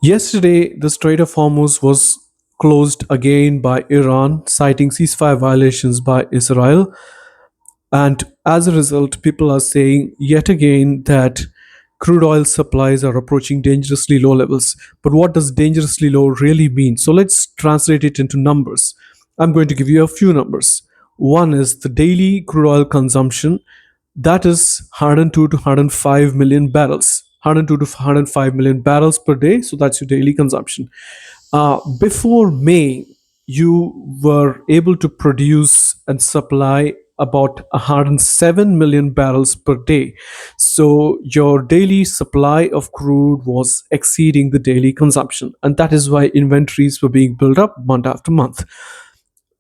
Yesterday, the Strait of Hormuz was closed again by Iran, citing ceasefire violations by Israel. And as a result, people are saying yet again that crude oil supplies are approaching dangerously low levels. But what does dangerously low really mean? So let's translate it into numbers. I'm going to give you a few numbers. One is the daily crude oil consumption, that is 102 to 105 million barrels. 102 to 105 million barrels per day. So that's your daily consumption. Before May, you were able to produce and supply about 107 million barrels per day. So your daily supply of crude was exceeding the daily consumption. And that is why inventories were being built up month after month.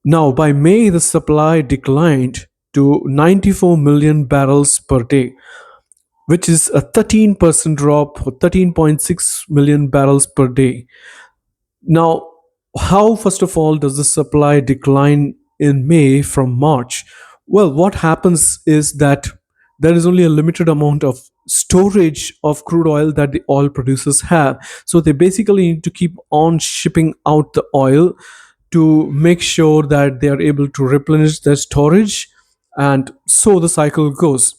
Now, by May, the supply declined to 94 million barrels per day, which is a 13% drop, or 13.6 million barrels per day. Now, how, first of all, does the supply decline in May from March? Well, what happens is that there is only a limited amount of storage of crude oil that the oil producers have. So they basically need to keep on shipping out the oil to make sure that they are able to replenish their storage, and so the cycle goes.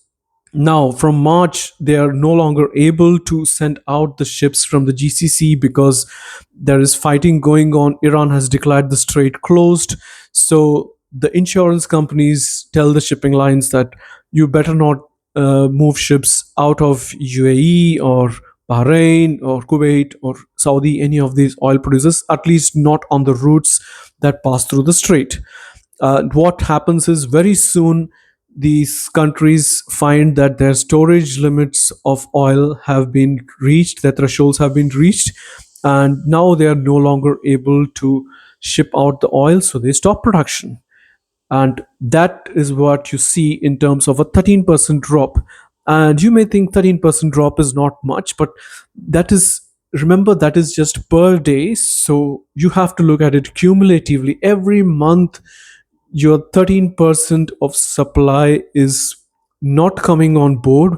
Now, from March, they are no longer able to send out the ships from the GCC because there is fighting going on. Iran has declared the strait closed. So the insurance companies tell the shipping lines that you better not move ships out of UAE or Bahrain or Kuwait or Saudi, any of these oil producers, at least not on the routes that pass through the strait. What happens is very soon these countries find that their storage limits of oil have been reached, their thresholds have been reached, and now they are no longer able to ship out the oil, so they stop production. And that is what you see in terms of a 13% drop. And you may think 13% drop is not much, but that is, remember, that is just per day. So you have to look at it cumulatively. Every month, your 13% of supply is not coming on board,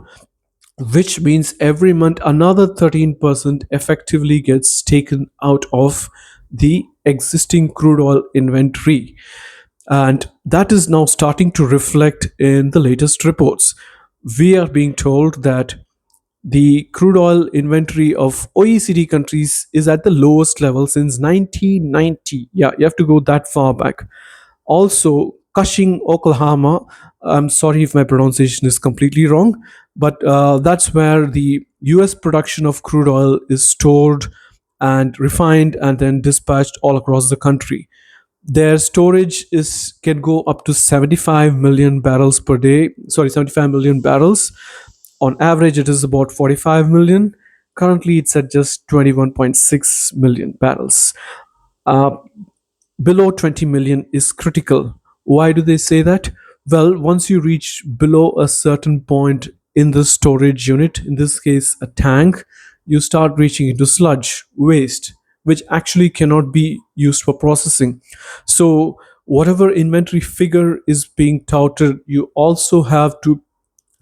which means every month another 13% effectively gets taken out of the existing crude oil inventory. And that is now starting to reflect in the latest reports. We are being told that the crude oil inventory of OECD countries is at the lowest level since 1990. Yeah, you have to go that far back. Also, Cushing, Oklahoma. I'm sorry if my pronunciation is completely wrong, but that's where the US production of crude oil is stored and refined and then dispatched all across the country. Their storage is can go up to 75 million barrels per day. Sorry, 75 million barrels. On average, it is about 45 million. Currently, it's at just 21.6 million barrels. Uh, Below 20 million is critical. Why do they say that? Well, once you reach below a certain point in the storage unit, in this case a tank, you start reaching into sludge, waste, which actually cannot be used for processing. So whatever inventory figure is being touted, you also have to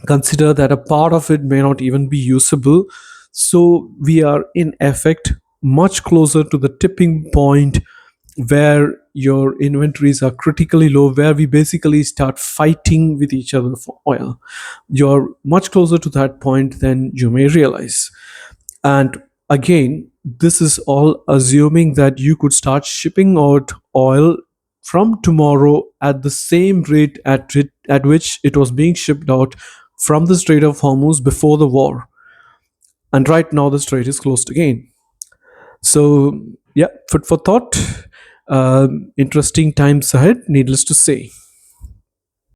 consider that a part of it may not even be usable. So we are in effect much closer to the tipping point where your inventories are critically low, where we basically start fighting with each other for oil. You're much closer to that point than you may realize. And again, this is all assuming that you could start shipping out oil from tomorrow at the same rate at which it was being shipped out from the Strait of Hormuz before the war. And right now, the strait is closed again. So, yeah, food for thought. Interesting times ahead, needless to say.